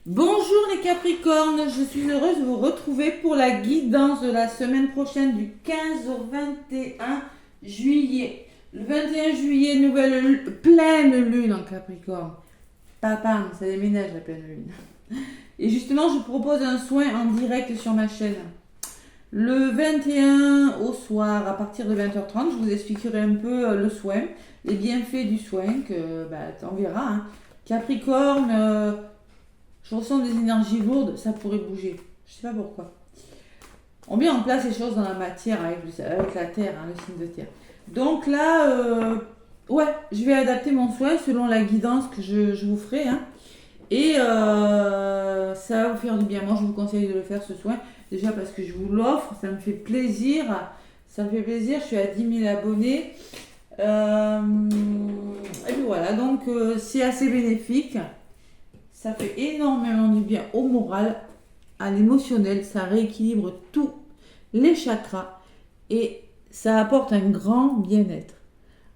Bonjour les Capricornes, je suis heureuse de vous retrouver pour la guidance de la semaine prochaine du 15 au 21 juillet. Le 21 juillet, pleine lune en Capricorne. Papa, ça déménage la pleine lune. Et justement, je propose un soin en direct sur ma chaîne. Le 21 au soir, à partir de 20h30, je vous expliquerai un peu le soin, les bienfaits du soin, que on verra. Hein. Capricorne, je ressens des énergies lourdes, ça pourrait bouger. Je sais pas pourquoi. On met en place les choses dans la matière avec la terre, hein, le signe de terre. Donc là, ouais, je vais adapter mon soin selon la guidance que je vous ferai. Hein. Et ça va vous faire du bien. Moi, je vous conseille de le faire ce soin. Déjà parce que je vous l'offre, ça me fait plaisir. Ça me fait plaisir, je suis à 10 000 abonnés. Et puis voilà, donc c'est assez bénéfique. Ça fait énormément du bien au moral, à l'émotionnel. Ça rééquilibre tous les chakras. Et ça apporte un grand bien-être.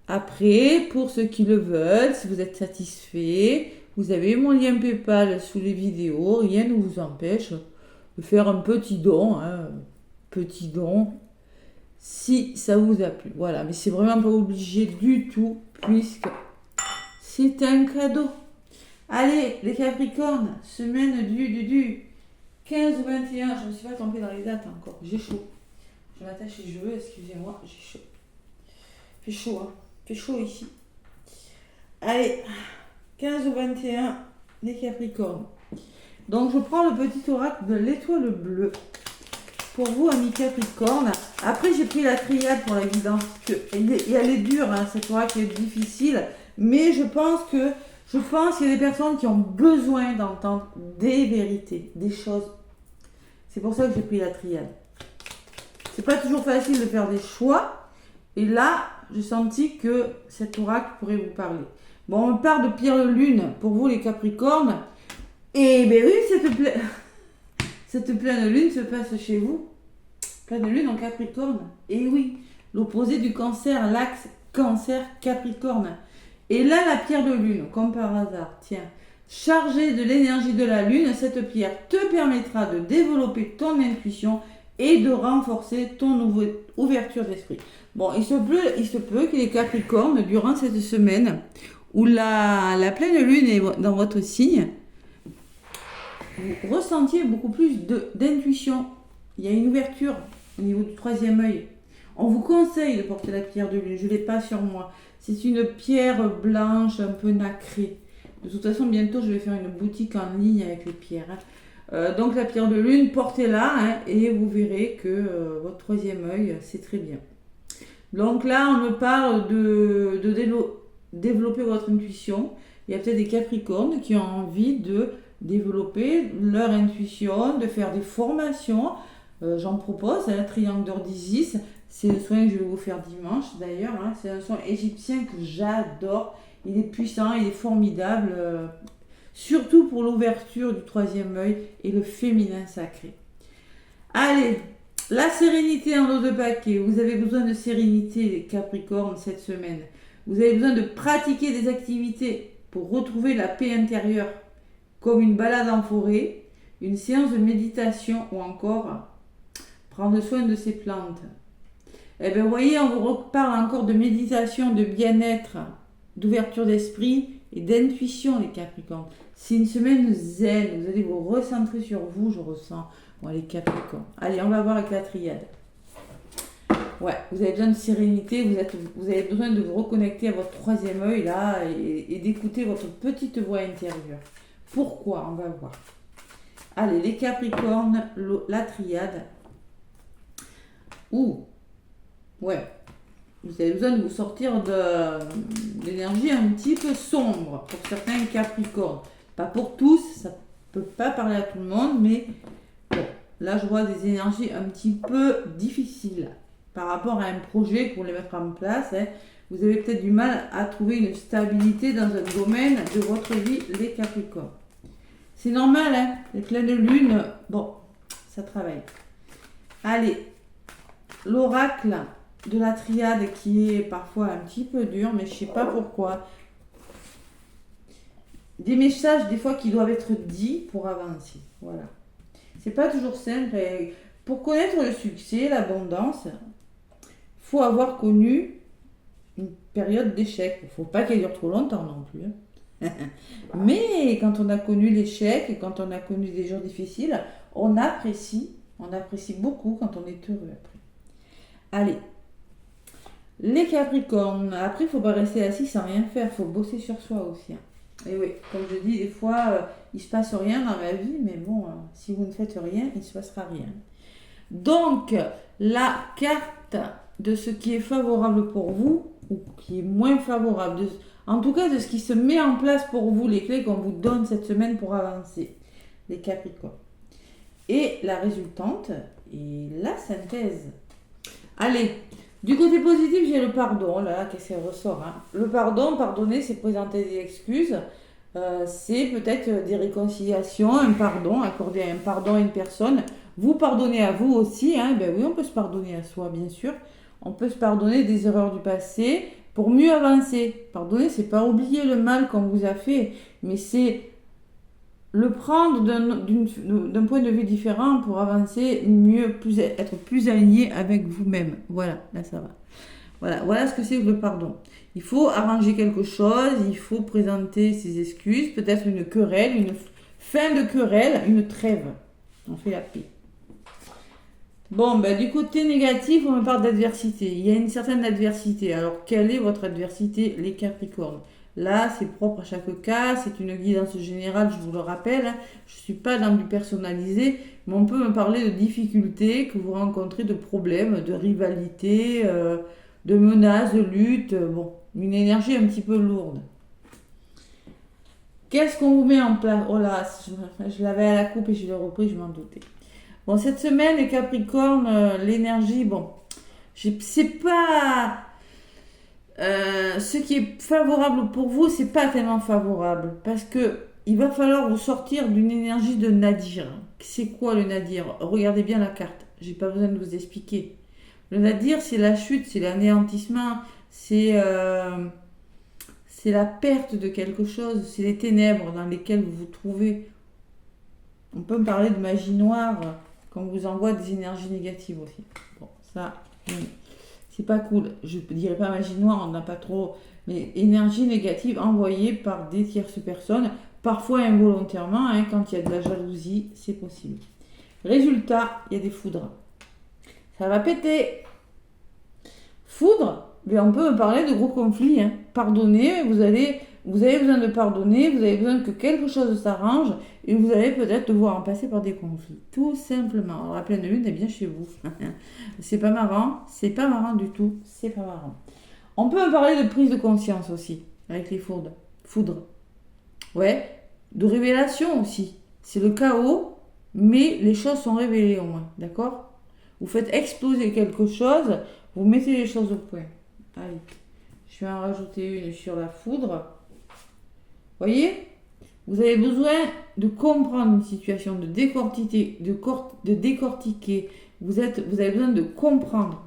Après, pour ceux qui le veulent, si vous êtes satisfait, vous avez mon lien PayPal sous les vidéos. Rien ne vous empêche de faire un petit don. Hein, petit don. Si ça vous a plu. Voilà, mais c'est vraiment pas obligé du tout, puisque c'est un cadeau. Allez, les Capricornes, semaine du 15 au 21. Je ne me suis pas trompée dans les dates encore. J'ai chaud. Je m'attache les cheveux, excusez-moi, j'ai chaud. Fait chaud, hein. Fait chaud ici. Allez, 15 au 21, les Capricornes. Donc je prends le petit oracle de l'étoile bleue. Pour vous, amis Capricorne. Après, j'ai pris la triade pour la guidance. Elle est dure, hein, cette oracle est difficile. Mais je pense qu'il y a des personnes qui ont besoin d'entendre des vérités, des choses. C'est pour ça que j'ai pris la triade. C'est pas toujours facile de faire des choix. Et là, j'ai senti que cet oracle pourrait vous parler. Bon, on parle de pierre de lune pour vous, les Capricornes. Et ben oui, cette pleine lune se passe chez vous. Pleine lune en Capricorne. Et oui, l'opposé du cancer, l'axe cancer-capricorne. Et là, la pierre de lune, comme par hasard, tiens, chargée de l'énergie de la lune, cette pierre te permettra de développer ton intuition et de renforcer ton ouverture d'esprit. Bon, il se peut que les Capricornes, durant cette semaine où la pleine lune est dans votre signe, vous ressentiez beaucoup plus d'intuition. Il y a une ouverture au niveau du troisième œil. On vous conseille de porter la pierre de lune. Je ne l'ai pas sur moi. C'est une pierre blanche un peu nacrée. De toute façon, bientôt, je vais faire une boutique en ligne avec les pierres. Hein. Donc la pierre de lune, portez-la hein, et vous verrez que votre troisième œil, c'est très bien. Donc là, on me parle de développer votre intuition. Il y a peut-être des Capricornes qui ont envie de développer leur intuition, de faire des formations. J'en propose, un triangle d'or d'Isis. C'est le soin que je vais vous faire dimanche d'ailleurs. Hein. C'est un soin égyptien que j'adore. Il est puissant, il est formidable. Surtout pour l'ouverture du troisième œil et le féminin sacré. Allez, la sérénité en lot de paquet. Vous avez besoin de sérénité, les Capricornes, cette semaine. Vous avez besoin de pratiquer des activités pour retrouver la paix intérieure, comme une balade en forêt, une séance de méditation ou encore prendre soin de ses plantes. Eh bien, vous voyez, on vous reparle encore de méditation, de bien-être, d'ouverture d'esprit et d'intuition, les Capricornes. C'est une semaine zen, vous allez vous recentrer sur vous, je ressens. Bon, les Capricornes. Allez, on va voir avec la triade. Ouais, vous avez besoin de sérénité, vous avez besoin de vous reconnecter à votre troisième œil, là, et d'écouter votre petite voix intérieure. Pourquoi? On va voir. Allez, les Capricornes, la triade. Ouais, vous avez besoin de vous sortir d'énergie un petit peu sombre pour certains Capricornes. Pas pour tous, ça ne peut pas parler à tout le monde, mais bon, là je vois des énergies un petit peu difficiles par rapport à un projet pour les mettre en place. Hein. Vous avez peut-être du mal à trouver une stabilité dans un domaine de votre vie, les Capricornes. C'est normal, hein, les pleines lunes, bon, ça travaille. Allez, l'oracle de la triade qui est parfois un petit peu dur, mais je ne sais pas pourquoi. des messages des fois qui doivent être dits pour avancer. Voilà. C'est pas toujours simple. Et pour connaître le succès, l'abondance, faut avoir connu une période d'échec. Il faut pas qu'elle dure trop longtemps non plus. Mais quand on a connu l'échec et quand on a connu des jours difficiles, on apprécie beaucoup quand on est heureux après. Allez, les Capricornes, après il ne faut pas rester assis sans rien faire, il faut bosser sur soi aussi. Et oui, comme je dis, des fois, il ne se passe rien dans ma vie, mais bon, si vous ne faites rien, il ne se passera rien. Donc, la carte de ce qui est favorable pour vous, ou qui est moins favorable, en tout cas de ce qui se met en place pour vous, les clés qu'on vous donne cette semaine pour avancer, les Capricornes. Et la résultante et la synthèse. Allez, du côté positif, j'ai le pardon. Là, qu'est-ce qu'elle ressort, hein. Le pardon, pardonner, c'est présenter des excuses. C'est peut-être des réconciliations, un pardon, accorder un pardon à une personne. Vous pardonnez à vous aussi, hein. Ben oui, on peut se pardonner à soi, bien sûr. On peut se pardonner des erreurs du passé pour mieux avancer. Pardonner, c'est pas oublier le mal qu'on vous a fait, mais c'est le prendre d'un point de vue différent pour avancer mieux, être plus aligné avec vous-même. Voilà, là ça va. Voilà ce que c'est que le pardon. Il faut arranger quelque chose, il faut présenter ses excuses, peut-être une querelle, une fin de querelle, une trêve. On fait la paix. Bon, ben, du côté négatif, on me parle d'adversité. Il y a une certaine adversité. Alors, quelle est votre adversité, les Capricornes ? Là, c'est propre à chaque cas, c'est une guidance générale, je vous le rappelle. Hein. Je ne suis pas dans du personnalisé, mais on peut me parler de difficultés que vous rencontrez, de problèmes, de rivalité, de menaces, de lutte. Bon, une énergie un petit peu lourde. Qu'est-ce qu'on vous met en place ? Oh là, je l'avais à la coupe et je l'ai repris, je m'en doutais. Bon, cette semaine, les Capricornes, l'énergie, bon, c'est pas... ce qui est favorable pour vous, c'est pas tellement favorable parce que il va falloir vous sortir d'une énergie de nadir. C'est quoi le nadir ? Regardez bien la carte, j'ai pas besoin de vous expliquer. Le nadir, c'est la chute, c'est l'anéantissement, c'est la perte de quelque chose, c'est les ténèbres dans lesquelles vous vous trouvez. On peut me parler de magie noire quand on vous envoie des énergies négatives aussi. Bon, ça... C'est pas cool. Je ne dirais pas magie noire, on n'a pas trop. Mais énergie négative envoyée par des tierces personnes, parfois involontairement, hein, quand il y a de la jalousie, c'est possible. Résultat, il y a des foudres. Ça va péter. Foudre, mais on peut me parler de gros conflits. Hein. Pardonnez, vous avez besoin de pardonner, vous avez besoin que quelque chose s'arrange et vous allez peut-être devoir en passer par des conflits. Tout simplement. Alors la pleine lune est bien chez vous. C'est pas marrant du tout, c'est pas marrant. On peut me parler de prise de conscience aussi, avec les foudres. Ouais, de révélation aussi. C'est le chaos, mais les choses sont révélées au moins, d'accord ? Vous faites exploser quelque chose, vous mettez les choses au point. Allez, je vais en rajouter une sur la foudre. Voyez ? Vous avez besoin de comprendre une situation, de décortiquer, Vous avez besoin de comprendre.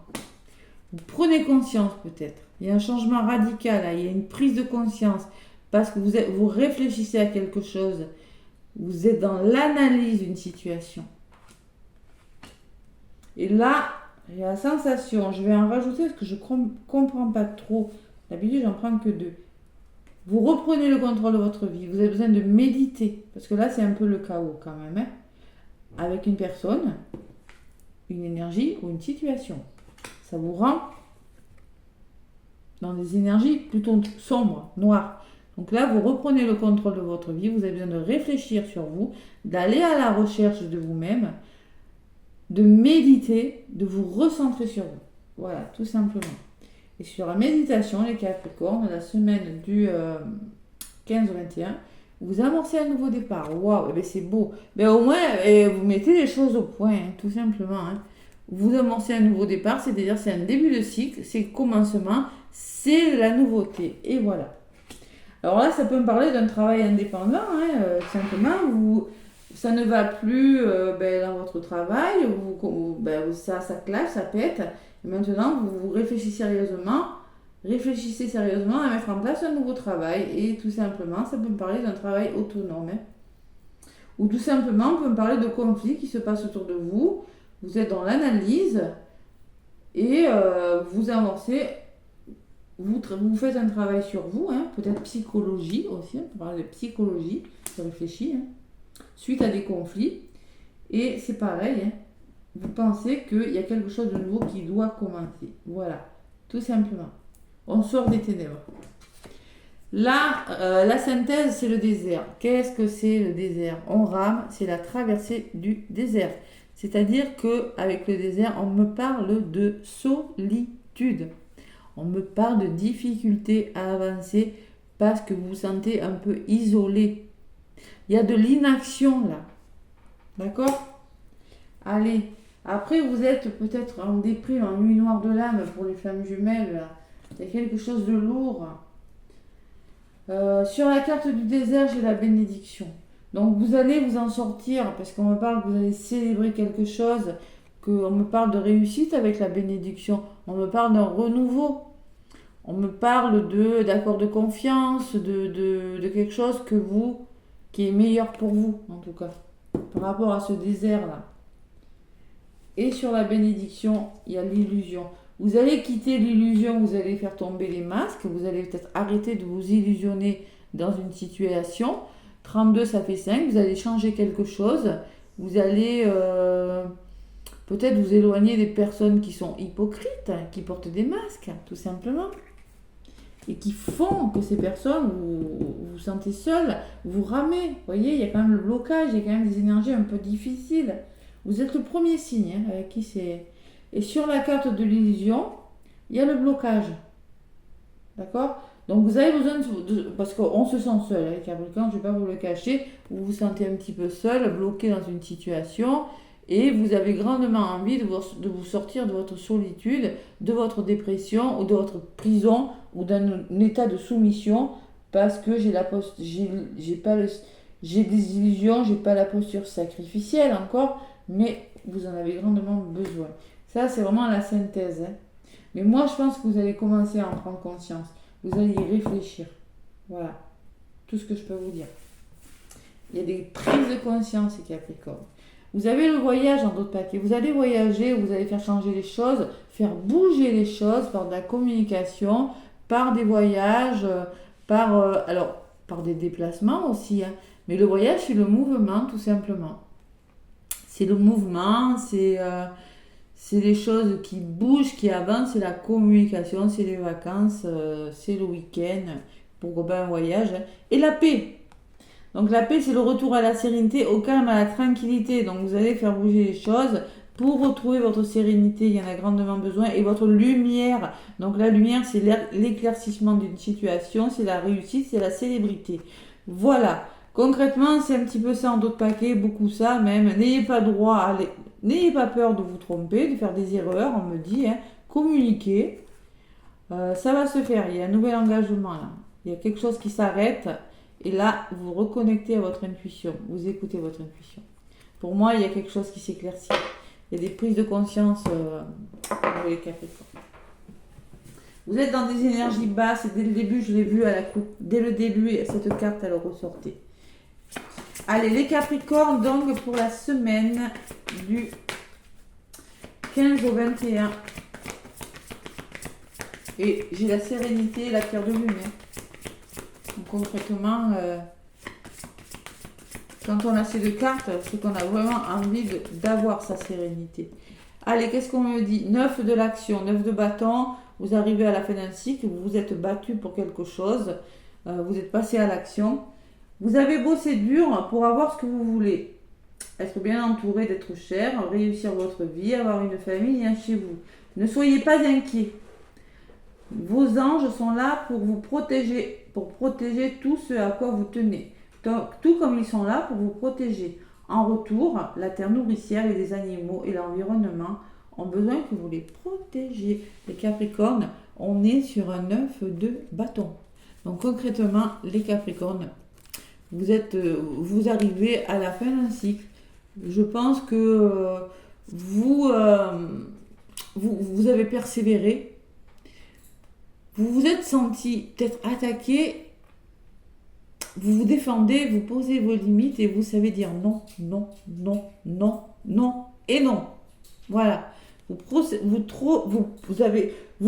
Vous prenez conscience peut-être. Il y a un changement radical, là. Il y a une prise de conscience parce que vous réfléchissez à quelque chose. Vous êtes dans l'analyse d'une situation. Et là, j'ai la sensation, je vais en rajouter parce que je ne comprends pas trop. D'habitude, j'en prends que 2. Vous reprenez le contrôle de votre vie. Vous avez besoin de méditer. Parce que là, c'est un peu le chaos quand même. Hein, avec une personne, une énergie ou une situation. Ça vous rend dans des énergies plutôt sombres, noires. Donc là, vous reprenez le contrôle de votre vie. Vous avez besoin de réfléchir sur vous, d'aller à la recherche de vous-même, de méditer, de vous recentrer sur vous. Voilà, tout simplement. Et sur la méditation, les Capricornes, la semaine du 15 au 21, vous amorcez un nouveau départ. Waouh, ben c'est beau. Mais au moins, vous mettez les choses au point, hein, tout simplement. Hein. Vous amorcez un nouveau départ, c'est-à-dire c'est un début de cycle, c'est le commencement, c'est la nouveauté. Et voilà. Alors là, ça peut me parler d'un travail indépendant, hein, simplement. Ça ne va plus dans votre travail, ça clash, ça pète. Et maintenant, vous réfléchissez sérieusement Réfléchissez sérieusement à mettre en place un nouveau travail et tout simplement, ça peut me parler d'un travail autonome. Hein. Ou tout simplement, on peut me parler de conflits qui se passent autour de vous. Vous êtes dans l'analyse et vous avancez, vous faites un travail sur vous, hein, peut-être psychologie aussi, on peut parler de psychologie, je réfléchis, hein, suite à des conflits. Et c'est pareil, hein, vous pensez qu'il y a quelque chose de nouveau qui doit commencer. Voilà, tout simplement. On sort des ténèbres. Là, la synthèse, c'est le désert. Qu'est-ce que c'est le désert? On rame, c'est la traversée du désert. C'est-à-dire qu'avec le désert, on me parle de solitude. On me parle de difficulté à avancer parce que vous vous sentez un peu isolé. Il y a de l'inaction là. D'accord? Allez. Après, vous êtes peut-être en déprime, en nuit noire de l'âme pour les flammes jumelles. Là. Il y a quelque chose de lourd. Sur la carte du désert, j'ai la bénédiction. Donc vous allez vous en sortir parce qu'on me parle que vous allez célébrer quelque chose, qu'on me parle de réussite avec la bénédiction, on me parle d'un renouveau, on me parle d'accord de confiance, de quelque chose qui est meilleur pour vous en tout cas, par rapport à ce désert-là. Et sur la bénédiction, il y a l'illusion. Vous allez quitter l'illusion, vous allez faire tomber les masques, vous allez peut-être arrêter de vous illusionner dans une situation. 32, ça fait 5, vous allez changer quelque chose. Vous allez peut-être vous éloigner des personnes qui sont hypocrites, qui portent des masques, tout simplement. Et qui font que ces personnes, vous vous sentez seul, vous ramez. Vous voyez, il y a quand même le blocage, il y a quand même des énergies un peu difficiles. Vous êtes le premier signe hein, avec qui c'est... Et sur la carte de l'illusion, il y a le blocage. D'accord? Donc vous avez besoin parce qu'on se sent seul avec Capricorne, je ne vais pas vous le cacher, vous vous sentez un petit peu seul, bloqué dans une situation et vous avez grandement envie de vous sortir de votre solitude, de votre dépression ou de votre prison ou d'un état de soumission parce que j'ai des illusions, j'ai pas la posture sacrificielle encore, mais vous en avez grandement besoin. Ça, c'est vraiment la synthèse. Hein. Mais moi, je pense que vous allez commencer à en prendre conscience. Vous allez y réfléchir. Voilà. Tout ce que je peux vous dire. Il y a des prises de conscience, Capricorne. Vous avez le voyage en d'autres papiers. Vous allez voyager, vous allez faire changer les choses, faire bouger les choses par de la communication, par des voyages, par des déplacements aussi. Hein. Mais le voyage, c'est le mouvement, tout simplement. C'est le mouvement, c'est les choses qui bougent, qui avancent, c'est la communication, c'est les vacances, c'est le week-end, pourquoi pas un voyage. Hein. Et la paix. Donc la paix, c'est le retour à la sérénité, au calme, à la tranquillité. Donc vous allez faire bouger les choses pour retrouver votre sérénité, il y en a grandement besoin, et votre lumière. Donc la lumière, c'est l'éclaircissement d'une situation, c'est la réussite, c'est la célébrité. Voilà. Concrètement, c'est un petit peu ça en d'autres paquets, beaucoup ça même. N'ayez pas peur de vous tromper, de faire des erreurs, on me dit. Hein. Communiquez. Ça va se faire, il y a un nouvel engagement là. Il y a quelque chose qui s'arrête. Et là, vous reconnectez à votre intuition. Vous écoutez votre intuition. Pour moi, il y a quelque chose qui s'éclaircit. Il y a des prises de conscience pour les Capricornes. Vous êtes dans des énergies basses. Et dès le début, je l'ai vu à la coupe. Dès le début, cette carte, elle ressortait. Allez, les Capricornes, donc, pour la semaine du 15 au 21. Et j'ai la sérénité et la pierre de lune. Donc, concrètement, quand on a ces deux cartes, c'est qu'on a vraiment envie d'avoir sa sérénité. Allez, qu'est-ce qu'on me dit? 9 de l'action, 9 de bâton. Vous arrivez à la fin d'un cycle, vous vous êtes battu pour quelque chose. Vous êtes passé à l'action. Vous avez bossé dur pour avoir ce que vous voulez. Être bien entouré, d'être cher, réussir votre vie, avoir une famille bien chez vous. Ne soyez pas inquiets. Vos anges sont là pour vous protéger, pour protéger tout ce à quoi vous tenez. Tout comme ils sont là pour vous protéger. En retour, la terre nourricière et les animaux et l'environnement ont besoin que vous les protégiez. Les Capricornes, on est sur un 9 de bâton. Donc concrètement, les Capricornes, vous arrivez à la fin d'un cycle. Je pense que vous avez persévéré. vous vous êtes senti peut-être attaqué, vous vous défendez, vous posez vos limites et vous savez dire non, non, non, non, non et non. Voilà. Vous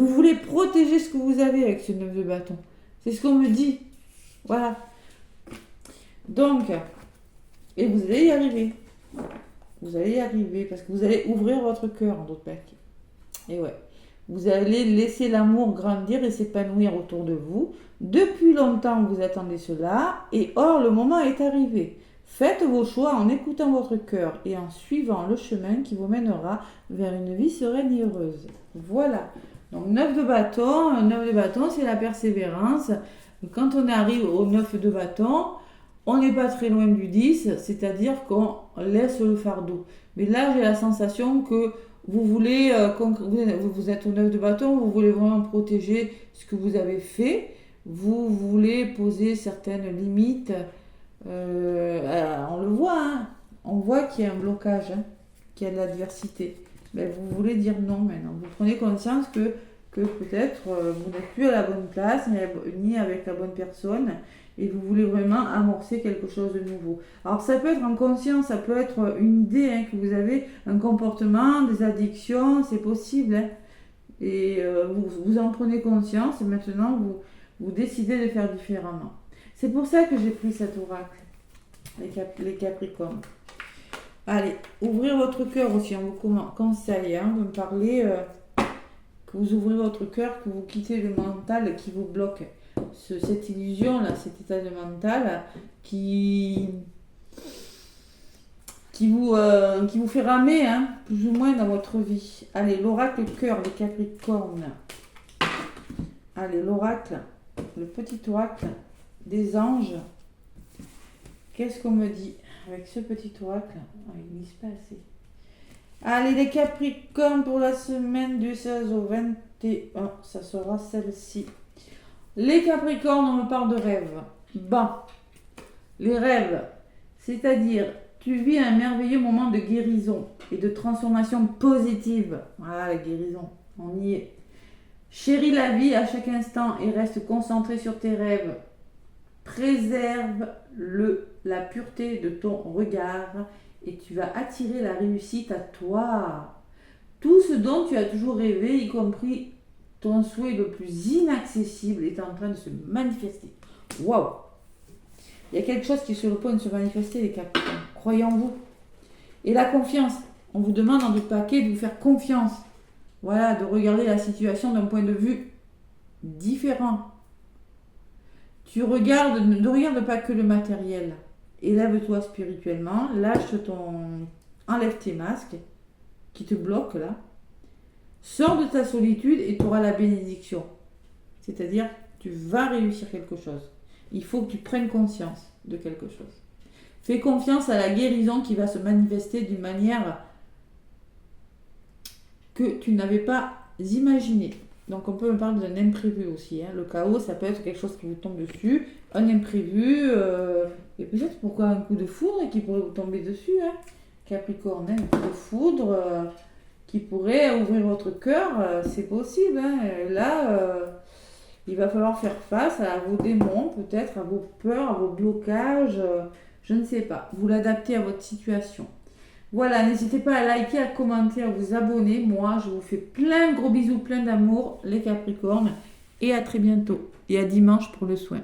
voulez protéger ce que vous avez avec ce 9 de bâton. C'est ce qu'on me dit. Voilà. Donc, et vous allez y arriver. Vous allez y arriver parce que vous allez ouvrir votre cœur en d'autres termes. Et ouais. Vous allez laisser l'amour grandir et s'épanouir autour de vous. Depuis longtemps, vous attendez cela. Et or, le moment est arrivé. Faites vos choix en écoutant votre cœur et en suivant le chemin qui vous mènera vers une vie sereine et heureuse. Voilà. Donc 9 de bâton. 9 de bâton, c'est la persévérance. Quand on arrive au 9 de bâton, on n'est pas très loin du 10, c'est-à-dire qu'on laisse le fardeau. Mais là, j'ai la sensation que vous voulez, vous êtes au 9 de bâton, vous voulez vraiment protéger ce que vous avez fait. Vous voulez poser certaines limites. On le voit, hein. On voit qu'il y a un blocage, hein, qu'il y a de l'adversité. Mais vous voulez dire non maintenant. Vous prenez conscience que peut-être vous n'êtes plus à la bonne place, ni avec la bonne personne, et vous voulez vraiment amorcer quelque chose de nouveau. Alors ça peut être en conscience, ça peut être une idée, hein, que vous avez, un comportement, des addictions, c'est possible. Hein. Et vous en prenez conscience et maintenant vous décidez de faire différemment. C'est pour ça que j'ai pris cet oracle, les Capricornes. Allez, ouvrez votre cœur aussi, on vous conseille de me parler, que vous ouvrez votre cœur, que vous quittez le mental qui vous bloque. Cette illusion-là, cet état de mental qui vous fait ramer, hein, plus ou moins dans votre vie. Allez, l'oracle cœur, les Capricornes. Allez, l'oracle, le petit oracle des anges. Qu'est-ce qu'on me dit avec ce petit oracle? Il ne glisse pas assez. Allez, les Capricornes, pour la semaine du 16 au 21, ça sera celle-ci. Les Capricornes, on me parle de rêves. Bon, les rêves, c'est-à-dire, tu vis un merveilleux moment de guérison et de transformation positive. Voilà, la guérison, on y est. Chéris la vie à chaque instant et reste concentré sur tes rêves. Préserve la pureté de ton regard et tu vas attirer la réussite à toi. Tout ce dont tu as toujours rêvé, y compris ton souhait le plus inaccessible, est en train de se manifester. Waouh! Il y a quelque chose qui est sur le point de se manifester, les Capricornes. Croyez en vous. Et la confiance. On vous demande en deux paquets de vous faire confiance. Voilà, de regarder la situation d'un point de vue différent. Ne regarde pas que le matériel. Élève-toi spirituellement, enlève tes masques qui te bloquent là. Sors de ta solitude et tu auras la bénédiction. C'est-à-dire, tu vas réussir quelque chose. Il faut que tu prennes conscience de quelque chose. Fais confiance à la guérison qui va se manifester d'une manière que tu n'avais pas imaginée. Donc on peut me parler d'un imprévu aussi. Hein. Le chaos, ça peut être quelque chose qui vous tombe dessus, un imprévu, et peut-être pourquoi un coup de foudre qui pourrait vous tomber dessus. Hein. Capricorne, hein, un coup de foudre qui pourrait ouvrir votre cœur, c'est possible. Hein. Là, il va falloir faire face à vos démons, peut-être à vos peurs, à vos blocages, je ne sais pas. Vous l'adaptez à votre situation. Voilà, n'hésitez pas à liker, à commenter, à vous abonner. Moi, je vous fais plein de gros bisous, plein d'amour, les Capricornes. Et à très bientôt. Et à dimanche pour le soin.